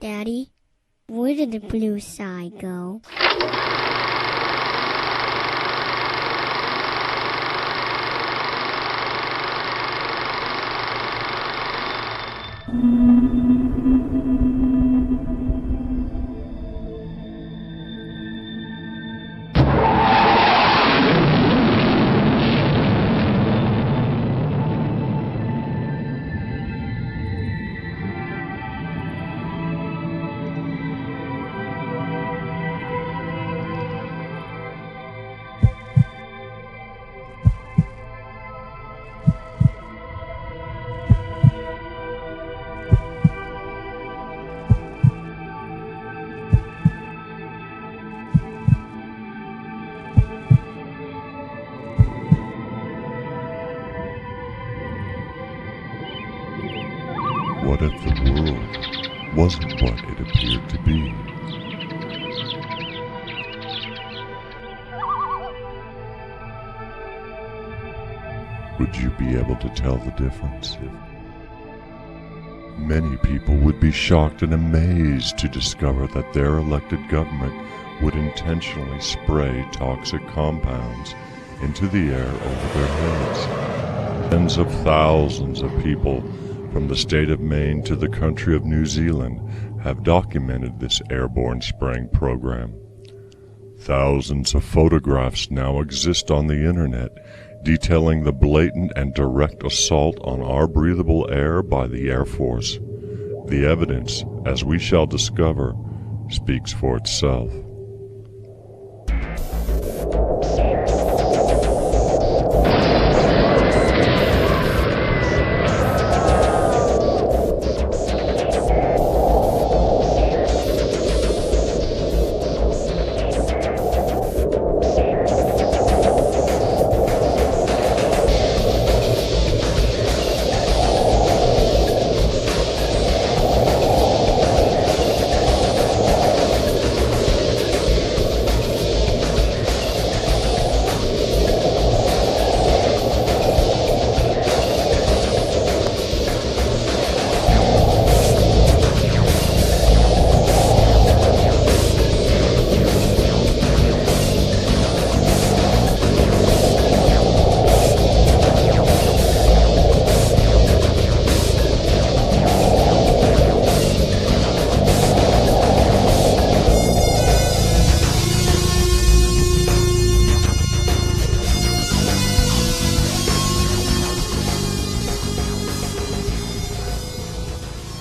Daddy, where did the blue sky go? What if the world wasn't what it appeared to be? Would you be able to tell the difference? Many people would be shocked and amazed to discover that their elected government would intentionally spray toxic compounds into the air over their heads. Tens of thousands of people from the state of Maine to the country of New Zealand have documented this airborne spraying program. Thousands of photographs now exist on the internet detailing the blatant and direct assault on our breathable air by the Air Force. The evidence, as we shall discover, speaks for itself.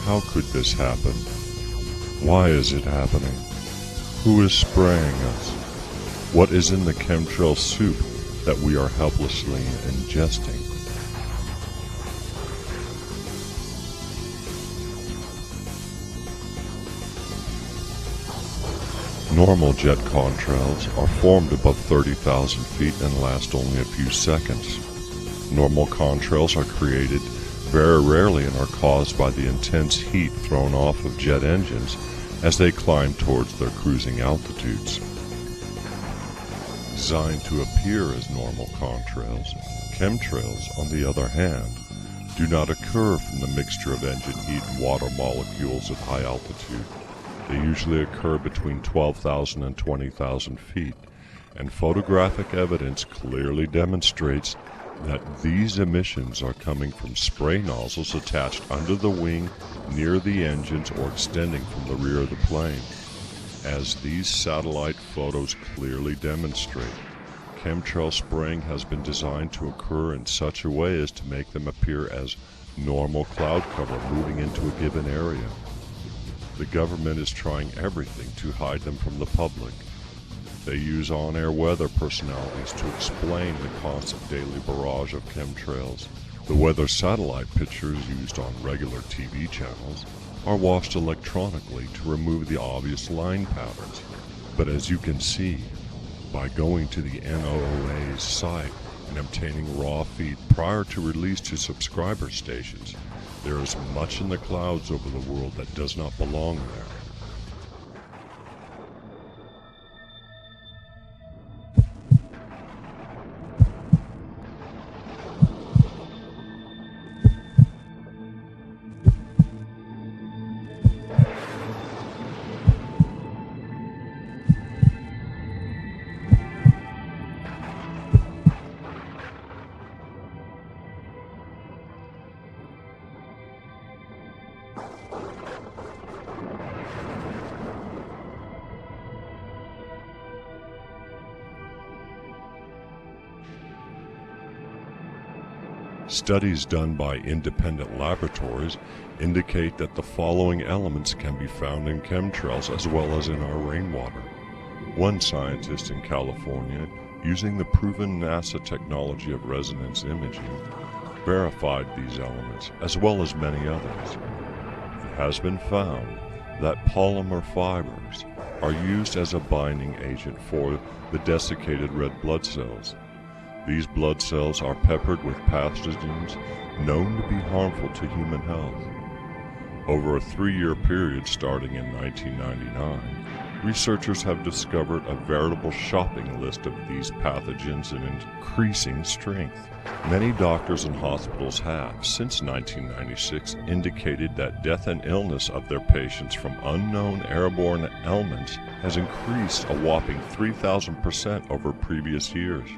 How could this happen? Why is it happening? Who is spraying us? What is in the chemtrail soup that we are helplessly ingesting? Normal jet contrails are formed above 30,000 feet and last only a few seconds. Normal contrails are created very rarely and are caused by the intense heat thrown off of jet engines as they climb towards their cruising altitudes. Designed to appear as normal contrails, chemtrails, on the other hand, do not occur from the mixture of engine heat and water molecules at high altitude. They usually occur between 12,000 and 20,000 feet, and photographic evidence clearly demonstrates that these emissions are coming from spray nozzles attached under the wing near the engines or extending from the rear of the plane. As these satellite photos clearly demonstrate, chemtrail spraying has been designed to occur in such a way as to make them appear as normal cloud cover moving into a given area. The government is trying everything to hide them from the public. They use on-air weather personalities to explain the constant daily barrage of chemtrails. The weather satellite pictures used on regular TV channels are washed electronically to remove the obvious line patterns. But as you can see, by going to the NOAA's site and obtaining raw feed prior to release to subscriber stations, there is much in the clouds over the world that does not belong there. Studies done by independent laboratories indicate that the following elements can be found in chemtrails as well as in our rainwater. One scientist in California, using the proven NASA technology of resonance imaging, verified these elements as well as many others. It has been found that polymer fibers are used as a binding agent for the desiccated red blood cells. These blood cells are peppered with pathogens known to be harmful to human health. Over a 3-year period starting in 1999, researchers have discovered a veritable shopping list of these pathogens in increasing strength. Many doctors and hospitals have, since 1996, indicated that death and illness of their patients from unknown airborne elements has increased a whopping 3,000% over previous years.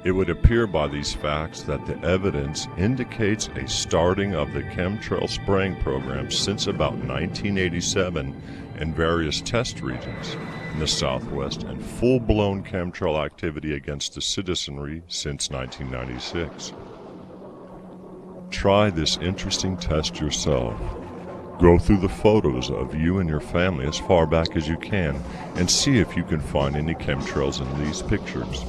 It would appear by these facts that the evidence indicates a starting of the chemtrail spraying program since about 1987 in various test regions in the Southwest and full-blown chemtrail activity against the citizenry since 1996. Try this interesting test yourself. Go through the photos of you and your family as far back as you can and see if you can find any chemtrails in these pictures.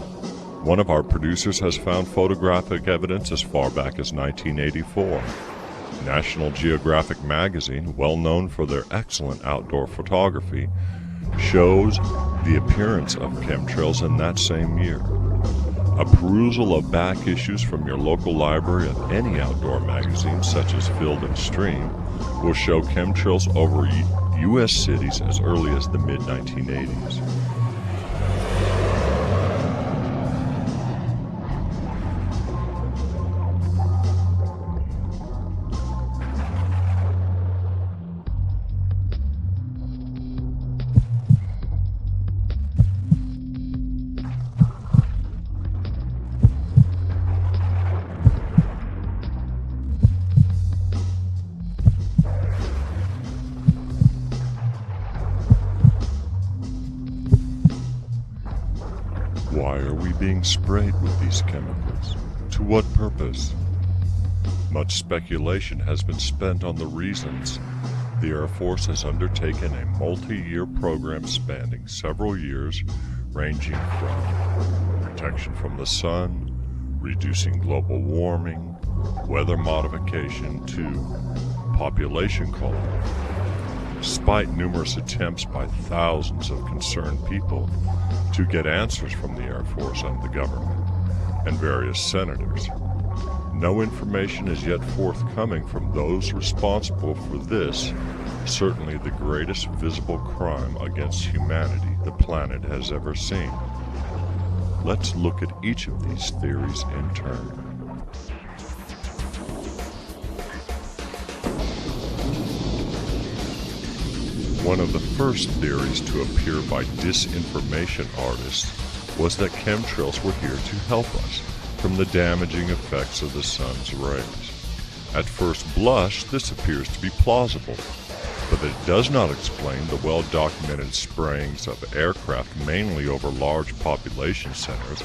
One of our producers has found photographic evidence as far back as 1984. National Geographic magazine, well known for their excellent outdoor photography, shows the appearance of chemtrails in that same year. A perusal of back issues from your local library of any outdoor magazine, such as Field and Stream, will show chemtrails over U.S. cities as early as the mid-1980s. Why are we being sprayed with these chemicals? To what purpose? Much speculation has been spent on the reasons. The Air Force has undertaken a multi-year program spanning several years, ranging from protection from the sun, reducing global warming, weather modification, to population control. Despite numerous attempts by thousands of concerned people to get answers from the Air Force and the government and various senators, no information is yet forthcoming from those responsible for this, certainly the greatest visible crime against humanity the planet has ever seen. Let's look at each of these theories in turn. One of the first theories to appear by disinformation artists was that chemtrails were here to help us from the damaging effects of the sun's rays. At first blush, this appears to be plausible, but it does not explain the well-documented sprayings of aircraft mainly over large population centers,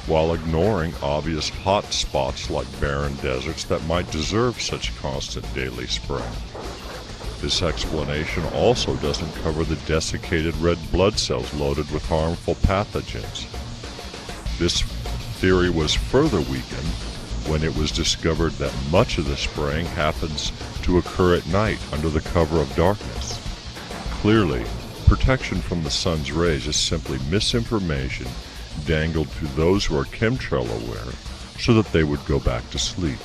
while ignoring obvious hot spots like barren deserts that might deserve such constant daily spraying. This explanation also doesn't cover the desiccated red blood cells loaded with harmful pathogens. This theory was further weakened when it was discovered that much of the spraying happens to occur at night under the cover of darkness. Clearly, protection from the sun's rays is simply misinformation dangled to those who are chemtrail aware so that they would go back to sleep.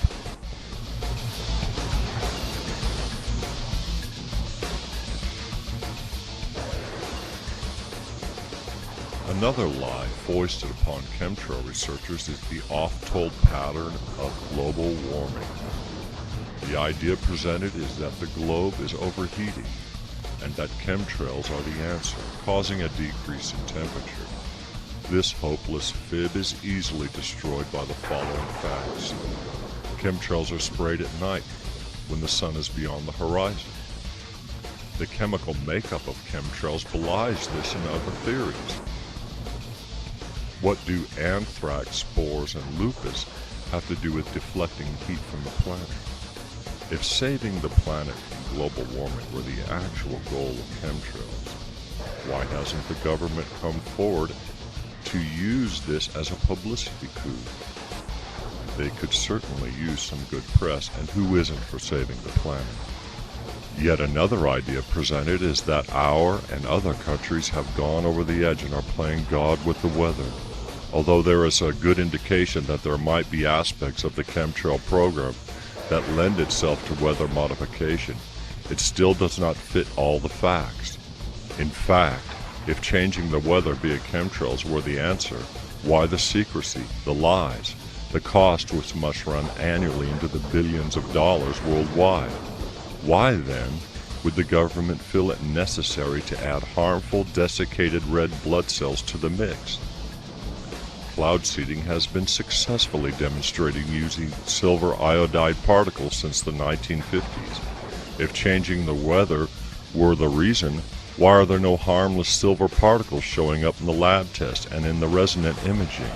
Another lie foisted upon chemtrail researchers is the oft-told pattern of global warming. The idea presented is that the globe is overheating and that chemtrails are the answer, causing a decrease in temperature. This hopeless fib is easily destroyed by the following facts. Chemtrails are sprayed at night when the sun is beyond the horizon. The chemical makeup of chemtrails belies this and other theories. What do anthrax spores and lupus have to do with deflecting heat from the planet? If saving the planet from global warming were the actual goal of chemtrails, why hasn't the government come forward to use this as a publicity coup? They could certainly use some good press, and who isn't for saving the planet? Yet another idea presented is that our and other countries have gone over the edge and are playing God with the weather. Although there is a good indication that there might be aspects of the chemtrail program that lend itself to weather modification, it still does not fit all the facts. In fact, if changing the weather via chemtrails were the answer, why the secrecy, the lies, the cost which must run annually into the billions of dollars worldwide? Why then would the government feel it necessary to add harmful desiccated red blood cells to the mix? Cloud seeding has been successfully demonstrated using silver iodide particles since the 1950s. If changing the weather were the reason, why are there no harmless silver particles showing up in the lab test and in the resonant imaging?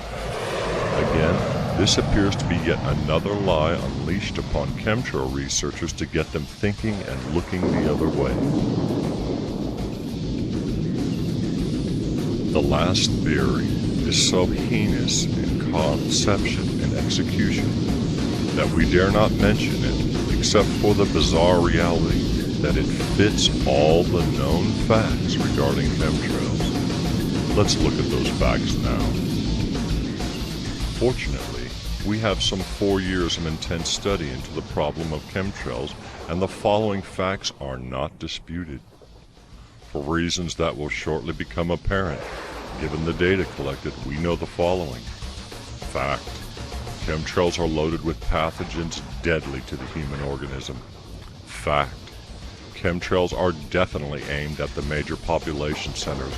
Again, this appears to be yet another lie unleashed upon chemtrail researchers to get them thinking and looking the other way. The last theory is so heinous in conception and execution that we dare not mention it, except for the bizarre reality that it fits all the known facts regarding chemtrails. Let's look at those facts now. Fortunately, we have some 4 years of intense study into the problem of chemtrails, and the following facts are not disputed. For reasons that will shortly become apparent, given the data collected, we know the following. Fact: chemtrails are loaded with pathogens deadly to the human organism. Fact: chemtrails are definitely aimed at the major population centers,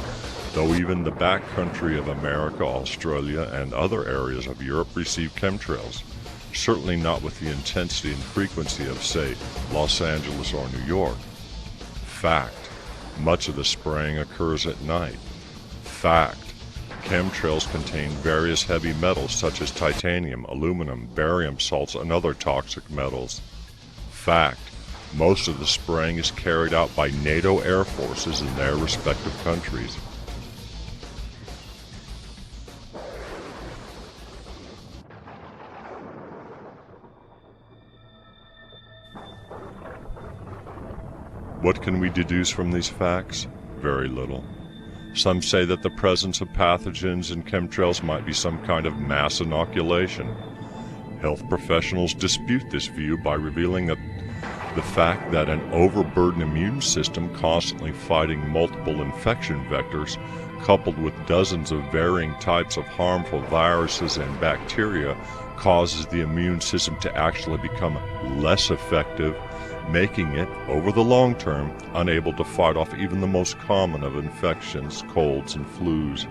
though even the backcountry of America, Australia, and other areas of Europe receive chemtrails, certainly not with the intensity and frequency of, say, Los Angeles or New York. Fact: much of the spraying occurs at night. Fact: chemtrails contain various heavy metals such as titanium, aluminum, barium salts, and other toxic metals. Fact: most of the spraying is carried out by NATO air forces in their respective countries. What can we deduce from these facts? Very little. Some say that the presence of pathogens in chemtrails might be some kind of mass inoculation. Health professionals dispute this view by revealing that the fact that an overburdened immune system constantly fighting multiple infection vectors, coupled with dozens of varying types of harmful viruses and bacteria, causes the immune system to actually become less effective, making it, over the long term, unable to fight off even the most common of infections, colds, and flus.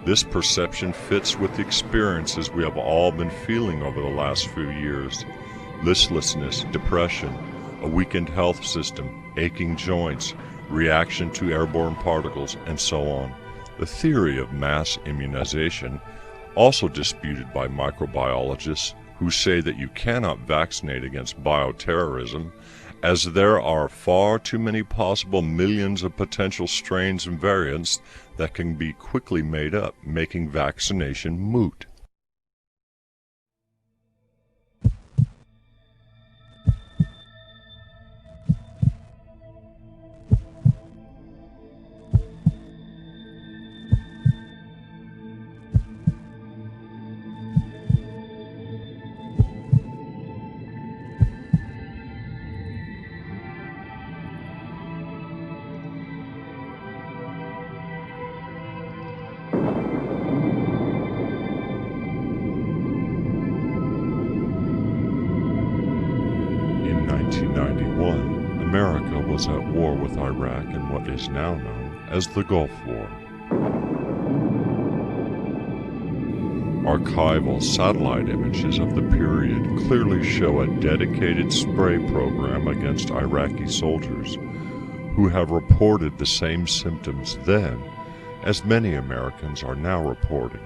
This perception fits with the experiences we have all been feeling over the last few years. Listlessness, depression, a weakened health system, aching joints, reaction to airborne particles, and so on. The theory of mass immunization, also disputed by microbiologists, who say that you cannot vaccinate against bioterrorism, as there are far too many possible millions of potential strains and variants that can be quickly made up, making vaccination moot. In 1991, America was at war with Iraq in what is now known as the Gulf War. Archival satellite images of the period clearly show a dedicated spray program against Iraqi soldiers, who have reported the same symptoms then as many Americans are now reporting: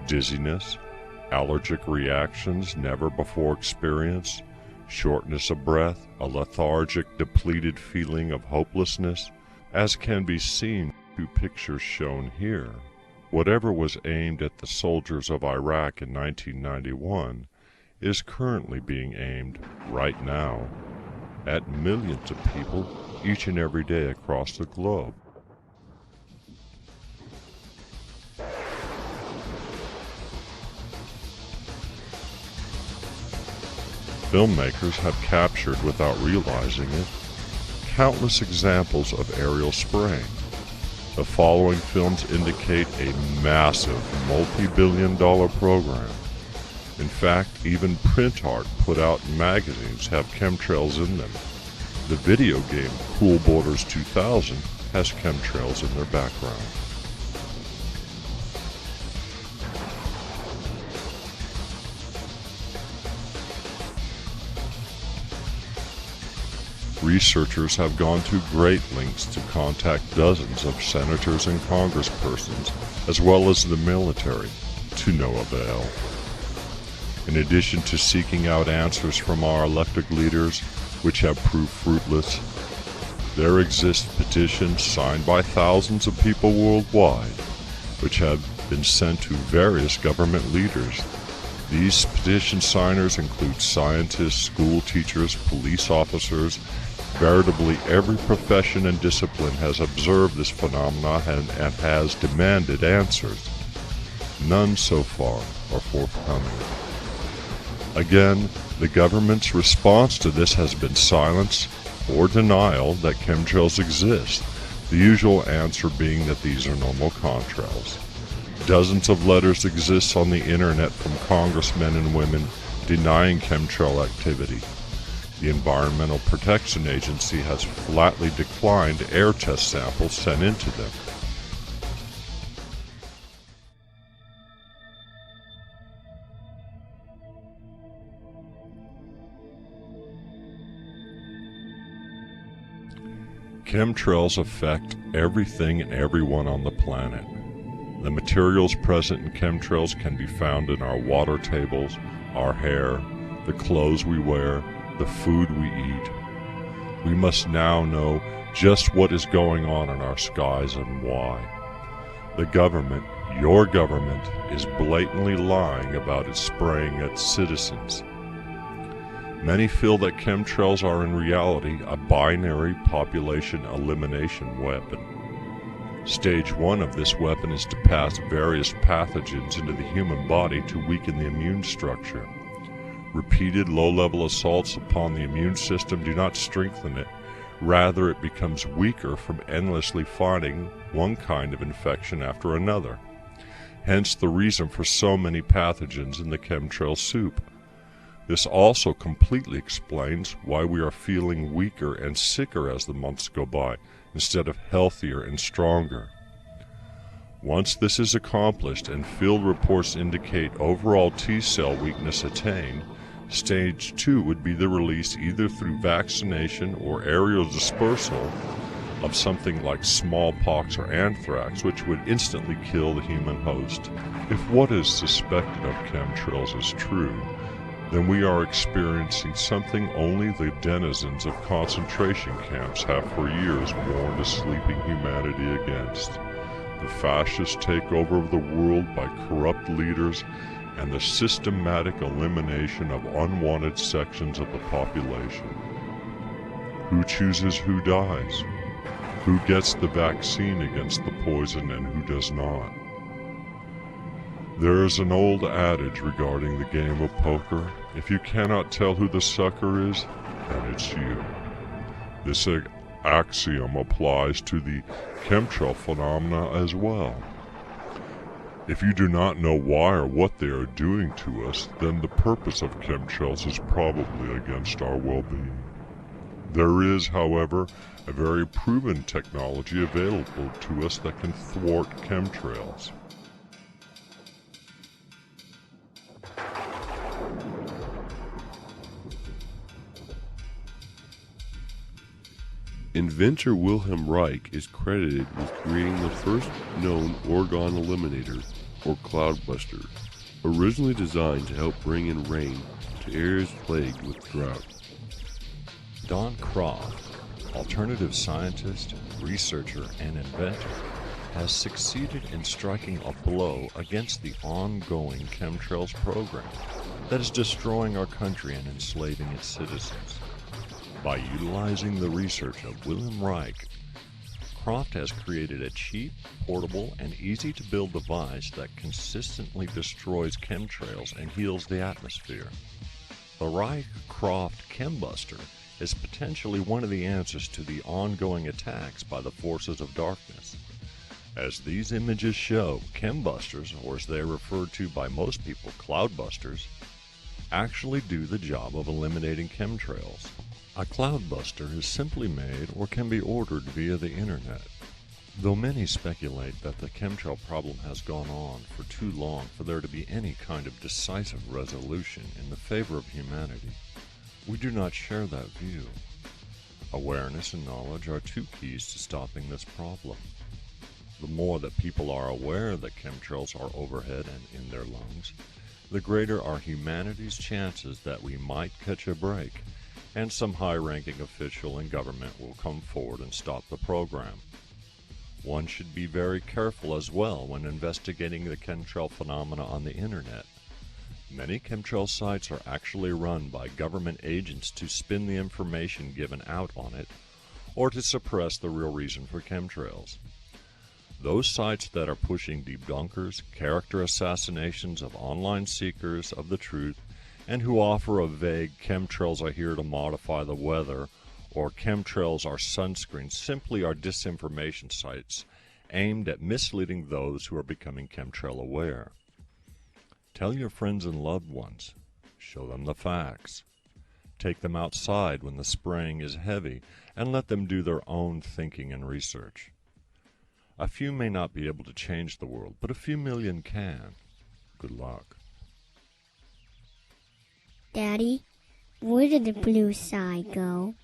dizziness, allergic reactions never before experienced, shortness of breath, a lethargic, depleted feeling of hopelessness, as can be seen in 2 pictures shown here. Whatever was aimed at the soldiers of Iraq in 1991 is currently being aimed, right now, at millions of people each and every day across the globe. Filmmakers have captured, without realizing it, countless examples of aerial spraying. The following films indicate a massive, multi-billion-dollar program. In fact, even print art put out in magazines have chemtrails in them. The video game Cool Borders 2000 has chemtrails in their background. Researchers have gone to great lengths to contact dozens of senators and congresspersons, as well as the military, to no avail. In addition to seeking out answers from our elected leaders, which have proved fruitless, there exist petitions signed by thousands of people worldwide, which have been sent to various government leaders. These petition signers include scientists, school teachers, police officers. Veritably every profession and discipline has observed this phenomenon and has demanded answers. None so far are forthcoming. Again, the government's response to this has been silence or denial that chemtrails exist, the usual answer being that these are normal contrails. Dozens of letters exist on the internet from congressmen and women denying chemtrail activity. The Environmental Protection Agency has flatly declined air test samples sent into them. Chemtrails affect everything and everyone on the planet. The materials present in chemtrails can be found in our water tables, our hair, the clothes we wear, the food we eat. We must now know just what is going on in our skies and why. The government, your government, is blatantly lying about its spraying at citizens. Many feel that chemtrails are in reality a binary population elimination weapon. Stage 1 of this weapon is to pass various pathogens into the human body to weaken the immune structure. Repeated low-level assaults upon the immune system do not strengthen it. Rather, it becomes weaker from endlessly fighting one kind of infection after another. Hence the reason for so many pathogens in the chemtrail soup. This also completely explains why we are feeling weaker and sicker as the months go by, instead of healthier and stronger. Once this is accomplished and field reports indicate overall T-cell weakness attained, Stage 2 would be the release either through vaccination or aerial dispersal of something like smallpox or anthrax, which would instantly kill the human host. If what is suspected of chemtrails is true, then we are experiencing something only the denizens of concentration camps have for years warned a sleeping humanity against: the fascist takeover of the world by corrupt leaders and the systematic elimination of unwanted sections of the population. Who chooses who dies? Who gets the vaccine against the poison and who does not? There is an old adage regarding the game of poker: if you cannot tell who the sucker is, then it's you. This axiom applies to the chemtrail phenomena as well. If you do not know why or what they are doing to us, then the purpose of chemtrails is probably against our well-being. There is, however, a very proven technology available to us that can thwart chemtrails. Inventor Wilhelm Reich is credited with creating the first known orgone eliminator, or Cloudbuster. Originally designed to help bring in rain to areas plagued with drought. Don Croft, alternative scientist, researcher, and inventor, has succeeded in striking a blow against the ongoing chemtrails program that is destroying our country and enslaving its citizens. By utilizing the research of Wilhelm Reich, Croft has created a cheap, portable, and easy-to-build device that consistently destroys chemtrails and heals the atmosphere. The Reich-Croft Chembuster is potentially one of the answers to the ongoing attacks by the forces of darkness. As these images show, Chembusters, or as they are referred to by most people, Cloudbusters, actually do the job of eliminating chemtrails. A Cloudbuster is simply made or can be ordered via the internet. Though many speculate that the chemtrail problem has gone on for too long for there to be any kind of decisive resolution in the favor of humanity, we do not share that view. Awareness and knowledge are two keys to stopping this problem. The more that people are aware that chemtrails are overhead and in their lungs, the greater are humanity's chances that we might catch a break, and some high-ranking official in government will come forward and stop the program. One should be very careful as well when investigating the chemtrail phenomena on the internet. Many chemtrail sites are actually run by government agents to spin the information given out on it, or to suppress the real reason for chemtrails. Those sites that are pushing debunkers, character assassinations of online seekers of the truth, and who offer a vague chemtrails are here to modify the weather or chemtrails are sunscreen simply are disinformation sites aimed at misleading those who are becoming chemtrail aware. Tell your friends and loved ones. Show them the facts. Take them outside when the spraying is heavy and let them do their own thinking and research. A few may not be able to change the world, but a few million can. Good luck. Daddy, where did the blue sky go?